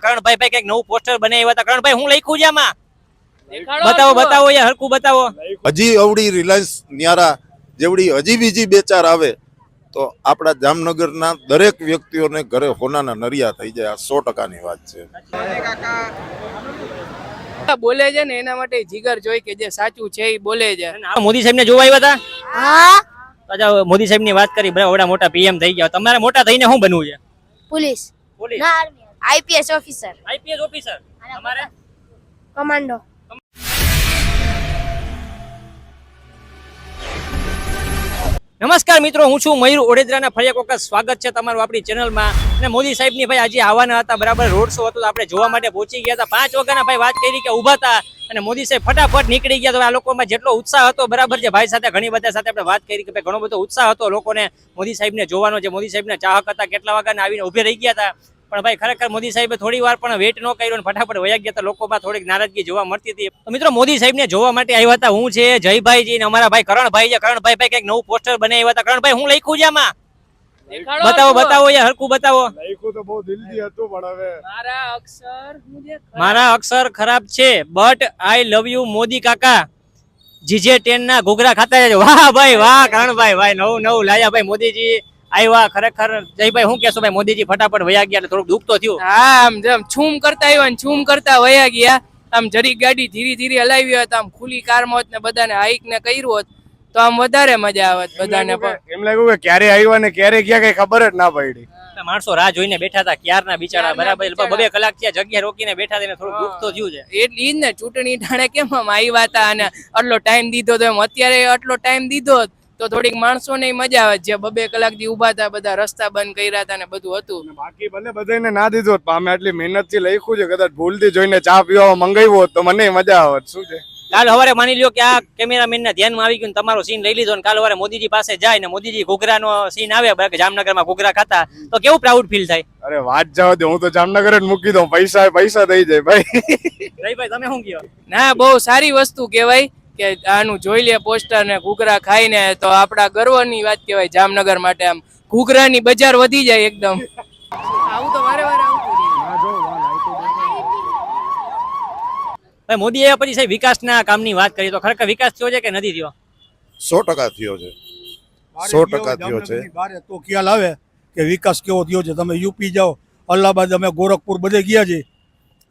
કરણભાઈ ભાઈ કઈક નવું પોસ્ટર બનાવ્યા હતા. કરણભાઈ હું લખ્યું છે આમાં? બતાવો બતાવો યાર, હરકું બતાવો. હજી અવડી રિલાયન્સ ન્યારા જેવડી હજી બીજી બે ચાર આવે તો આપણા જામનગરના દરેક વ્યક્તિઓને ઘરે હોનાના નરિયા થઈ જાય. આ 100%ની વાત છે. બોલે છે ને એના માટે જીગર જોઈ કે જે સાચું છે એ બોલે છે. મોદી સાહેબ ને જોવા આવ્યા હતા? હા. અચ્છા, મોદી સાહેબ ની વાત કરી, બરાબર, મોટા પીએમ થઈ ગયા. તમારે મોટા થઈને શું બનવું છે? પોલીસ, પોલીસ, ના army, IPS officer, IPS officer. તમારે? કમાન્ડો. નમસ્કાર મિત્રો, હું છું મયુર ઓડેદરાના. ફરી એક વખત સ્વાગત છે તમારું આપણી ચેનલમાં. અને મોદી સાહેબની ભાઈ આજે આવવાના હતા, બરાબર, રોડ શો હતો, આપણે જોવા માટે પહોંચી ગયા હતા. 5 વાગ્યાના ભાઈ વાત કરી કે ઊભા હતા અને મોદી સાહેબ ફટાફટ નીકળી ગયા. તો આ લોકોમાં જેટલો ઉત્સાહ હતો, બરાબર છે, ભાઈ સાથે ઘણી બધા સાથે આપણે વાત કરી કે ભાઈ ઘણો બધો ઉત્સાહ હતો લોકોને મોદી સાહેબને જોવાનો. જે મોદી સાહેબના ચાહક હતા, કેટલા વાગ્યાના આવીને ઊભી રહી ગયા હતા. પણ ભાઈ ખરેખર મોદી સાહેબે થોડી વાર પણ વેટ ન કર્યો અને ફટાફટ વયા ગયા. તો લોકોમાં થોડીક નારાજગી જોવા મળતી હતી. તો મિત્રો, મોદી સાહેબને જોવા માટે આવ્યા હતા. હું છે જયભાઈજી ને અમારા ભાઈ કરણભાઈ છે. કરણભાઈ ભાઈ કઈક નવું પોસ્ટર બનાવ્યા હતા. કરણભાઈ હું લખ્યું છે આમાં? બતાવો બતાવો યાર, હરકું બતાવો. લખ્યું તો બહુ દિલથી હતું પણ હવે મારા અક્ષર ખરાબ છે, but I love you Modi કાકા. જીજે 10 ના ઘૂઘરા ખાતા રહેજો. વાહ ભાઈ વાહ, કરણભાઈ ભાઈ નવું નવું લાયા ભાઈ. મોદીજી આવ્યા, ખરેખર જયભાઈ શું કહેશો ભાઈ? મોદીજી ફટાફટ વયા ગયા એટલે થોડુંક દુઃખ તો થયું. હા, આમ જેમ છૂમ કરતા આવ્યા ને છૂમ કરતા વયા ગયા. આમ જરીક ગાડી ધીરે ધીરે હલાવી હોત, આમ ખુલ્લી કારમાં હોત ને બધાને હાઈક ને કર્યું હોત તો આમ વધારે મજા આવત બધાને. એમ લાગ્યું કે ક્યારે આવ્યા ને ક્યારે ગયા કઈ ખબર જ ના પડી. માણસો રાહ જોઈને બેઠા હતા ક્યારના બિચારા, બરાબર, 2 કલાક ત્યાં જગ્યા રોકીને બેઠા હતા. થોડું દુઃખ તો થયું છે. એટલે ઈ જ ને, ચૂંટણી ટાણે કેમ આમ આવ્યા હતા અને આટલો ટાઈમ દીધો તો એમ અત્યારે આટલો ટાઈમ દીધો તો થોડીક માણસોને મજા આવે. જે 2 કલાક થી ઉભા હતા, બધા રસ્તા બંધ કર્યા હતા ને બધું હતું. બાકી ભલે બધાને ના દીધો, અમે આટલી મહેનત થી લખ્યું છે, કદાચ ભૂલથી જોઈને ચા પીવા મંગાવ્યો હોત તો મને મજા આવત. શું છે, કાલ સવારે માની લ્યો કે આ કેમેરામેન ના ધ્યાનમાં આવી ગયું, તમારો સીન લઈ લીધો, કાલ સવારે મોદીજી પાસે જાય ને મોદીજી ઘૂઘરાનો સીન આવે, જામનગરમાં ઘૂઘરા ખાતા, તો કેવું પ્રાઉડ ફીલ થાય? અરે વાત જવા દે, હું તો જામનગર જ મૂકી દઉં. પૈસા પૈસા થઈ જાય ભાઈ. ભાઈ તમે શું કહો? ના, બહુ સારી વસ્તુ કહેવાય કે આનું જોઈ લે પોસ્ટર ને ઘૂઘરા ખાઈને, તો આપડા ગર્વની વાત કહેવાય જામનગર માટે. આમ ઘૂઘરાની બજાર વધી જાય એકદમ. આવું તો વારે વારે આવતું ભાઈ મોદી આવ્યા પછી સાહેબ વિકાસના કામની વાત કરીએ તો ખરેખર વિકાસ થયો છે કે નથી થયો? 100% થયો છે. 100% થયો છે. તો ખ્યાલ આવે કે વિકાસ કેવો થયો છે. તમે યુપી જાઓ, અલ્હાબાદ, અમે ગોરખપુર બધે ગયા છે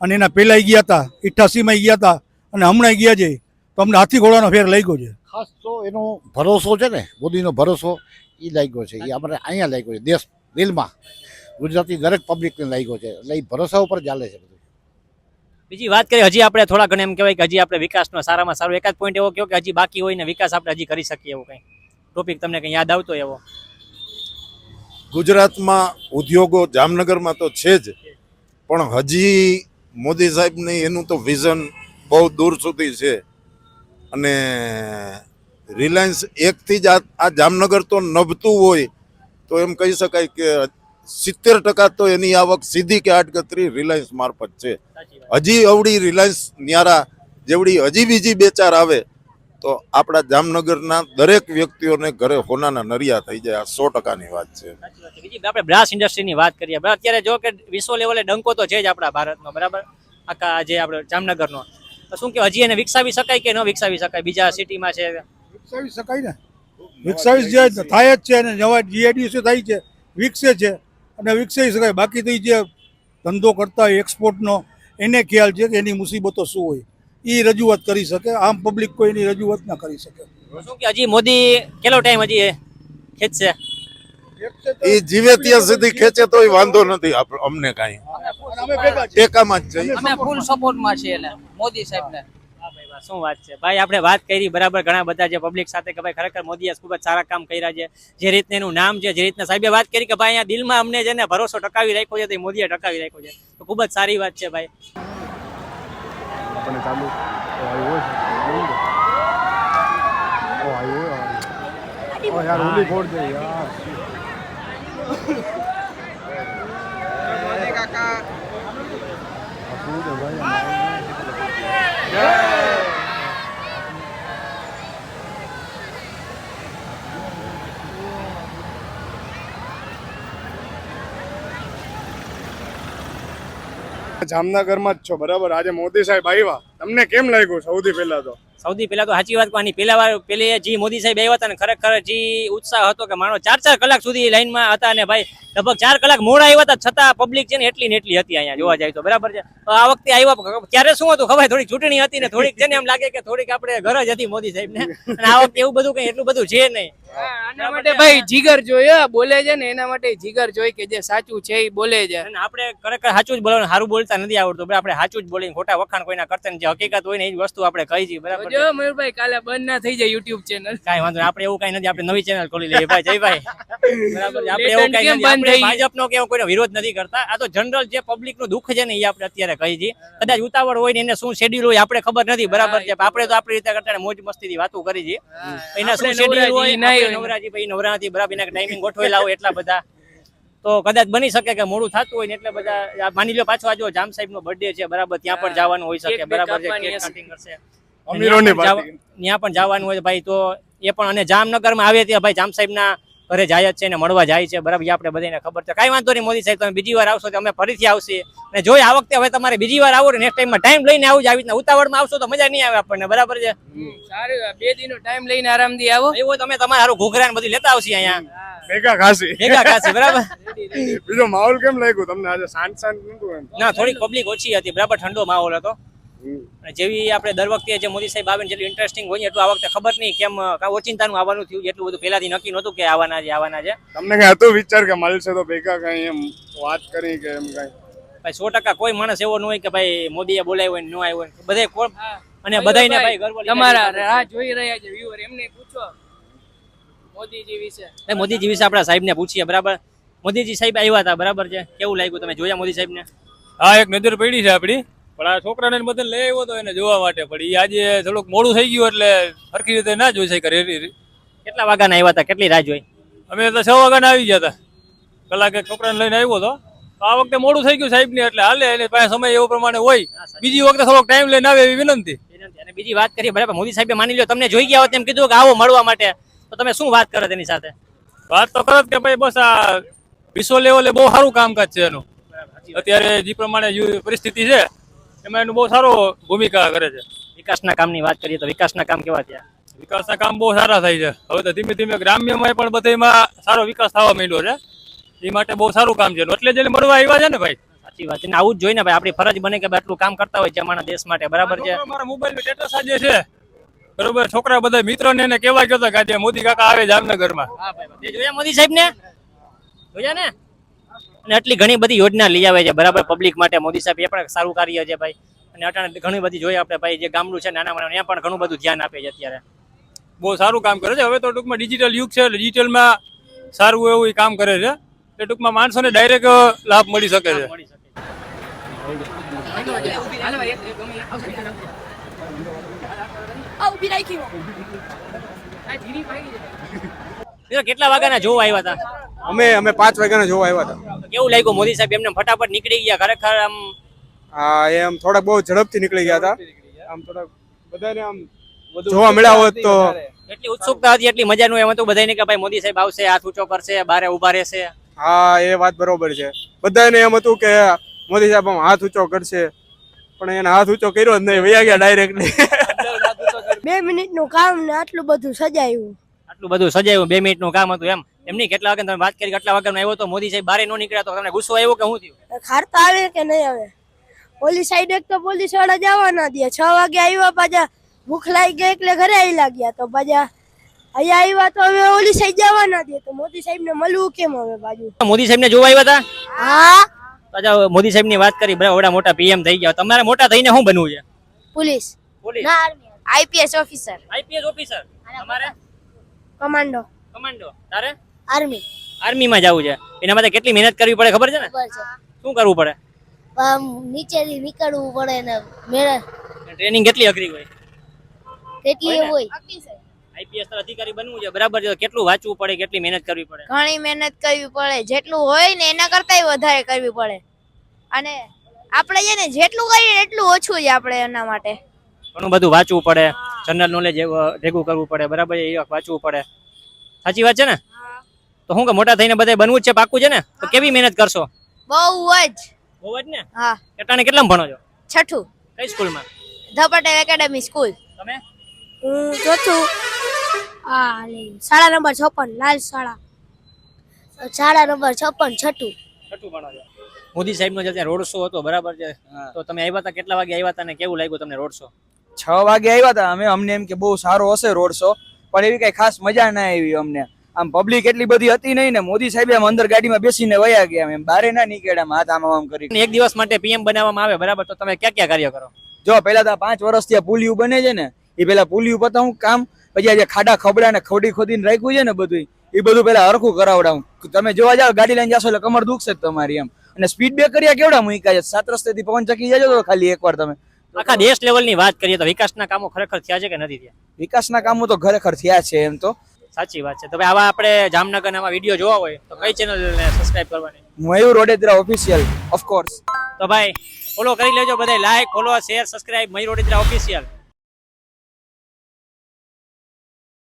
અને એના પહેલા ગયા હતા, 88માં ગયા હતા અને હમણાં ગયા છે. તો અમને હાથી ઘોડાનો ફેર લાગ્યો છે. ખાસ તો એનો ભરોસો છે ને, મોદીનો ભરોસો એ લાગ્યો છે. એ અમારે અહીંયા લાગ્યો છે, દેશ દિલમાં ગુજરાતી દરેક પબ્લિકને લાગ્યો છે. એટલે એ ભરોસા ઉપર ચાલે છે બધું. બીજી વાત કરીએ, હજી આપણે થોડા ઘણા એમ કહેવાય કે હજી આપણે વિકાસનો સારામાં સારો એકાદ પોઈન્ટ એવો કહો કે હજી બાકી હોય ને વિકાસ આપણે હજી કરી શકીએ, એવો કંઈ ટોપિક તમને કંઈ યાદ આવતો એવો? ગુજરાતમાં ઉદ્યોગો જામનગરમાં તો છે જ, પણ હજી મોદી સાહેબની એનું તો વિઝન બહુ દૂર સુધી છે. અને રિલાયન્સ એકથી જ આ જામનગર તો નભતું હોય તો એમ કહી શકાય કે 70% તો એની આવક સીધી કે આડકતરી રિલાયન્સ મારફત છે. હજી અવડી રિલાયન્સ ન્યારા જેવડી હજી બીજી બે ચાર આવે તો આપણા જામનગરના દરેક વ્યક્તિઓને ઘરે હોનાના નરિયા થઈ જાય. આ 100%ની વાત છે. બીજી આપણે બ્રાસ ઇન્ડસ્ટ્રીની વાત કરીએ. અત્યારે જો કે વિશ્વ લેવલે ડંકો તો છે જ આપણા ભારતનો, બરાબર, આખા જે આપણે જામનગરનો. તો શું કે હજી એને વિકસાવી શકાય કે ન વિકસાવી શકાય? બીજા સિટીમાં છે, વિકસાવી શકાય ને, વિકસાવી જાય થાય જ છે અને નવા જીઆઈડીસી થાય છે, વિકસે છે અને વિકસાવી શકાય. બાકી તો જે ધંધો કરતા હોય એક્સપોર્ટનો, એને ખ્યાલ છે કે એની મુસીબતો શું હોય, એ રજૂઆત કરી શકે. આમ પબ્લિક કોઈ એની રજૂઆત ના કરી શકે. શું કે હજી મોદી કેટલો ટાઈમ હજી ખેંચશે? એ જીવે ત્યાં સુધી ખેંચે તોય વાંધો નથી અમને કાંઈ. ટેકામાં જ છે. અમે ફૂલ સપોર્ટમાં છીએ એને, મોદી સાહેબને. શું વાત છે ભાઈ, આપણે વાત કરી, બરાબર, ઘણા બધા જે પબ્લિક સાથે કે ભાઈ ખરેખર મોદીએ ખૂબ જ સારા કામ કર્યા છે. જે રીતને એનું નામ છે, જે રીતના સાહેબે વાત કરી કે ભાઈ અહીંયા દિલમાં અમને છે ને ભરોસો ટકાવી રાખ્યો છે, તો મોદીએ ટકાવી રાખ્યો છે. તો ખૂબ જ સારી વાત છે ભાઈ. જામનગરમાં જ છો બરાબર. આજે મોદી સાહેબ આવ્યા, તમને કેમ લાગ્યું સૌથી પહેલા તો? સૌથી પહેલા તો સાચી વાત કહવાની, પેલી જે મોદી સાહેબ આવ્યા હતા ને ખરેખર જે ઉત્સાહ હતો કે માણો 4 કલાક સુધી લાઈનમાં હતા ને ભાઈ લગભગ 4 કલાક મોડા આવ્યા હતા છતાં પબ્લિક છે ને એટલી ને એટલી હતી અહીંયા જોવા જાય તો બરાબર છે. આ વખતે આવ્યા ક્યારે શું હતું ખબર, થોડી ચૂંટણી હતી ને થોડીક છે ને એમ લાગે કે થોડીક આપણે ગરજ હતી મોદી સાહેબ ને, અને આ વખતે એવું બધું કઈ એટલું બધું છે નહીં. આના માટે ભાઈ જીગર જોઈએ, બોલે છે ને એના માટે જીગર જોઈ કે જે સાચું છે એ બોલે છે. અને આપણે ખરેખર સાચું જ બોલવાનું, સારું બોલતા નથી આવડતું, આપણે સાચું જ બોલીને ખોટા વખાણ કોઈના કરતા ને જે હકીકત હોય ને એ જ વસ્તુ આપણે કહી છીએ બરાબર. જો મયુરભાઈ કાલે બંધ ના થઈ જાય યુટ્યુબ ચેનલ. કાંઈ વાંધો નહીં, આપણે એવું કઈ નથી, આપણે નવી ચેનલ ખોલી લઈએ ભાઈ જયભાઈ બરાબર છે. આપણે એવું કઈ કેમ નથી, બંધ આપણે થઈ? ભાજપનો કે એવો કોઈનો વિરોધ નથી કરતા, આ તો જનરલ જે પબ્લિક નું દુઃખ છે ને એ આપણે અત્યારે કહી છીએ. કદાચ ઉતાવળ હોય ને એને શું શેડ્યુલ હોય આપણે ખબર નથી બરાબર છે, આપણે તો આપણી રીતે કરતા મોજ મસ્તીથી વાતો કરી છીએ. એના શું શેડ્યુલ હોય, આપણે નવરાજી ભાઈ નવરાથી બરાબર એના ટાઈમિંગ ગોઠવેલા હોય એટલા બધા, તો કદાચ બની શકે કે મોડું થતું હોય ને એટલે બધા માની લો પાછો આજો જામ સાહેબ નો બર્થડે છે બરાબર, ત્યાં પણ જવાનું હોય શકે બરાબર છે, કેક કટિંગ કરશે અમીરોની પાર્ટી. ત્યાં પણ જવાનું હોય ભાઈ, તો એ પણ અને જામનગરમાં આવે ત્યાં ભાઈ જામ સાહેબ ના ઘરે જાય જ છે ને મળવા જાય છે બરાબર, આપણે બધાને ખબર છે. કાંઈ વાંધો નહીં મોદી સાહેબ, તમે બીજી વાર આવશો તો અમે ફરીથી આવશે અને જોઈ આ વખતે હવે તમારે બીજી વાર આવો ને નેક્સ્ટ ટાઈમમાં ટાઈમ લઈને આવું જ, આવી રીતના ઉતાવળમાં આવશો તો મજા નહીં આવે આપણને બરાબર છે. સારું 2 દિનનો ટાઈમ લઈને આરામથી આવો. એવું તમે તમારે સારું ઘૂઘરા ને બધું લેતા આવશે અહીંયા ભેગા ખાસી. ભેગા ખાસી બરાબર. બીજો માહોલ કેમ લાગ્યું તમને આજે? શાંત શાંત નતું એમ? ના થોડીક પબ્લિક ઓછી હતી બરાબર, ઠંડો માહોલ હતો. અને જેવી આપણે દર વખતે જે મોદી સાહેબ આવે ને જેટલું ઇન્ટરેસ્ટિંગ હોય એટલું આ વખતે ખબર નહીં કેમ ઓચિંતાનું આવવાનું થયું, એટલું બધું પહેલાથી નક્કી નહોતું કે આવવાના છે. તમને કઈ હતું વિચાર કે મળશે તો ભેગા કઈ એમ વાત કરી કે એમ કઈ? ભાઈ 100% કોઈ માણસ એવો ન હોય કે ભાઈ મોદીએ બોલાવ્યો હોય ન આવ્યો હોય, બધે કોણ અને બધાયને ભાઈ ગર્વ તમારા રાહ જોઈ રહ્યા છે વ્યુઅર, એમને પૂછો મોદીજી વિશે. ભાઈ મોદીજી વિશે આપણા સાહેબને પૂછીએ બરાબર. મોદીજી સાહેબ આવ્યા હતા બરાબર છે, કેવું લાગ્યું, તમે જોયા મોદી સાહેબને? હા, એક નજર પડી છે આપડી, પણ આ છોકરાને બદલ લઈ આવ્યો તો એને જોવા માટે, પણ ઈ આજે થોડુંક મોડું થઈ ગયું એટલે સરખી રીતે ના જોઈ શકે. કેટલા વાગ્યાના આવ્યા હતા, કેટલી રાહ જોઈ? અમે તો 6 વાગ્યાના આવી ગયા હતા, કલાકે છોકરાને લઈને આવ્યો હતો. આ વખતે મોડું થઈ ગયું સાહેબ ને એટલે હાલે, એને પાસે સમય એવો પ્રમાણે હોય, બીજી વખતે થોડોક ટાઈમ લઈને આવે એવી વિનંતી. અને બીજી વાત કરીએ બરાબર, મોદી સાહેબે માની લો તમને જોઈ ગયા હોત એમ કીધું કે આવો મળવા માટે, તો તમે શું વાત કરો તેની સાથે? વાત તો કરત કે ભાઈ બસ આ વિશ્વ લેવલે બહુ સારું કામકાજ છે એનું, અત્યારે જે પ્રમાણે પરિસ્થિતિ છે એમાં એનું બહુ સારો ભૂમિકા કરે છે. વિકાસના કામની વાત કરીએ તો વિકાસના કામ કેવા થયા? વિકાસના કામ બહુ સારા થાય છે. હવે તો ધીમે ધીમે ગ્રામ્યમાં પણ બધામાં સારો વિકાસ થવા માંડ્યો છે, એ માટે બહુ સારું કામ છે એટલે જ એને મળવા આવ્યા છે ને ભાઈ. સાચી વાત છે ને, આવું જ જોઈએ ને ભાઈ, આપણી ફરજ બને કે ભાઈ આટલું કામ કરતા હોય જમાના દેશ માટે બરાબર છે. મારા મોબાઈલ સ્ટેટસ આજે છે બરોબર, છોકરા બધા મિત્રોને એને કહેવા ગયો કે આજે મોદી કાકા આવે જામનગરમાં. તે જોયા મોદી સાહેબ ને? જોયા ને? અને આટલી ઘણી બધી યોજના લઈ આવે છે બરાબર પબ્લિક માટે મોદી સાહેબ, એ પણ સારું કાર્ય છે ભાઈ. અને અટાણે ઘણી બધી જોઈએ આપણે ભાઈ, જે ગામડું છે નાના માણસ ત્યાં પણ ઘણું બધું ધ્યાન આપે છે અત્યારે, બહુ સારું કામ કરે છે. હવે તો ટૂંકમાં ડિજિટલ યુગ છે એટલે ડિજિટલમાં સારું એવું કામ કરે છે, એટલે ટૂંકમાં માણસોને ડાયરેક્ટ લાભ મળી શકે છે. કેટલા વાગ્યાના જોવા આવ્યા હતા? અમે 5 વાગ્યાના જોવા આવ્યા હતા. કેવું લાગ્યું મોદી સાહેબ એમને ફટાફટ નીકળી ગયા? ખરેખર આમ હા, એમ થોડાક બહુ ઝડપથી નીકળી ગયા હતા. આમ થોડાક બધાને આમ જોવા મળ્યા હોત તો એટલી ઉત્સુકતા હતી, એટલી મજાનું એમ હતું બધાને કે ભાઈ મોદી સાહેબ આવશે, હાથ ઊંચો કરશે, બારે ઉભા રહેશે. હા, એ વાત બરોબર છે. બધાને એમ હતું કે મોદી સાહેબ આમ હાથ ઊંચો કરશે, પણ એને હાથ ઊંચો કર્યો જ નહીં, વયા ગયા ડાયરેક્ટલી. 2 મિનિટનું કામ ને આટલું બધું સજાયું. આટલું બધું સજાયું, 2 મિનિટનું કામ હતું એમ? એમની કેટલા વાગે તમે વાત કરી કેટલા વાગ્યાનો આવ્યો તો મોદી સાહેબ બારે નો નીકળ્યા તો તમને ગુસ્સો આવ્યો કે શું થયું? ખારતા આવે કે નહીં આવે? પોલીસ સાઈડ એક તો પોલીસ વાળા જવા ના દે. 6 વાગે આવ્યા, પાછા ભૂખ લાગી ગઈ એટલે ઘરે આવી લાગ્યા, તો પાછા અહીંયા આવ્યા તો હવે ઓલી સાઈડ જવા ના દે, તો મોદી સાહેબ ને મળવું કેમ હવે બાજુ? મોદી સાહેબ ને જોવા આવ્યા હતા? હા. પાછા મોદી સાહેબ ની વાત કરી, બરાબર મોટા પીએમ થઈ ગયા, તમારે મોટા થઈને શું બનવું છે? પોલીસ. પોલીસ? ના, army. IPS officer. IPS officer. તમારે? કમાન્ડો. કમાન્ડો. તારે? આર્મી. આર્મી માં જવું છે, એના માટે કેટલી મહેનત કરવી પડે ખબર છે ને? ખબર છે. શું કરવું પડે? નીચેથી નીકળવું પડે ને મેળે ટ્રેનિંગ કેટલી અઘરી હોય? કેટલી હોય? આઈપીએસ અધિકારી બનવું છે બરાબર છે, કેટલું વાંચવું પડે, કેટલી મહેનત કરવી પડે? ઘણી મહેનત કરવી પડે, જેટલું હોય ને એના કરતાંય વધારે કરવી પડે, અને આપણે છે ને જેટલું કરીએ એટલું ઓછું છે આપણે એના માટે. ઘણું બધું વાંચવું પડે, જનરલ નોલેજ ભેગું કરવું પડે બરાબર, એ વાંચવું પડે. સાચી વાત છે ને? તો શું કે મોટા થઈને બધા બનવું જ છે, પાક્કું છે ને? તો કેવી મહેનત કરશો? બહુ જ બહુ જ ને હા કેટલાને કેટલામાં ભણો છો? છઠ્ઠું કઈ સ્કૂલમાં? The Patel academy school. તમે? હું ચોથું શાળા નંબર 56 લાલ શાળા નંબર 56 છઠ્ઠું. છઠ્ઠું ભણો છો. મોદી સાહેબનો જે ત્યાં રોડ શો હતો બરાબર છે, તો તમે આવ્યા હતા, કેટલા વાગે આવ્યા હતા ને કેવું લાગ્યું તમને રોડ શો? 6 વાગે આવ્યા હતા અમે. અમને એમ કે બહુ સારો હશે રોડ શો, પણ એવી કઈ ખાસ મજા ના આવી અમને. આમ પબ્લિક એટલી બધી હતી નહીં ને, મોદી સાહેબ આમ અંદર ગાડીમાં બેસીને વયા ગયા, એમ બારે ના નીકળ્યા હાથ આમ કરી. એક દિવસ માટે પીએમ બનાવવામાં આવે બરાબર, તો તમે ક્યાં ક્યાં કાર્ય કરો? જો પેલા તો 5 વર્ષથી આ પુલિયું બને છે ને, એ પેલા પુલિયું પતાવું કામ, પછી આ જે ખાડા ખબડા ને ખોદીને રાખ્યું છે ને બધું, એ બધું પેલા હરખું કરાવડાવું. તમે જોવા જાવ ગાડી લઈને જાશો એટલે કમર દુખશે જ તમારી એમ. અને સ્પીડ બ્રેકર કેવડા મૂક્યા છે, 7 રસ્તેથી પવન ચકી જાજો તો ખાલી એકવાર તમે. આખા દેશ લેવલની વાત કરીએ તો વિકાસના કામો ખરેખર થયા છે કે નથી થયા? વિકાસના કામો તો ખરેખર થયા છે એમ તો. સાચી વાત છે. તો ભાઈ આવા આપણે જામનગરના આવા વિડીયો જોવા હોય તો કઈ ચેનલને સબસ્ક્રાઇબ કરવાની? મયુર ઓડેદરા ઓફિશિયલ ઓફ કોર્સ. તો ભાઈ ફોલો કરી લેજો બધા, લાઈક ફોલો શેર સબસ્ક્રાઇબ મયુર ઓડેદરા ઓફિશિયલ.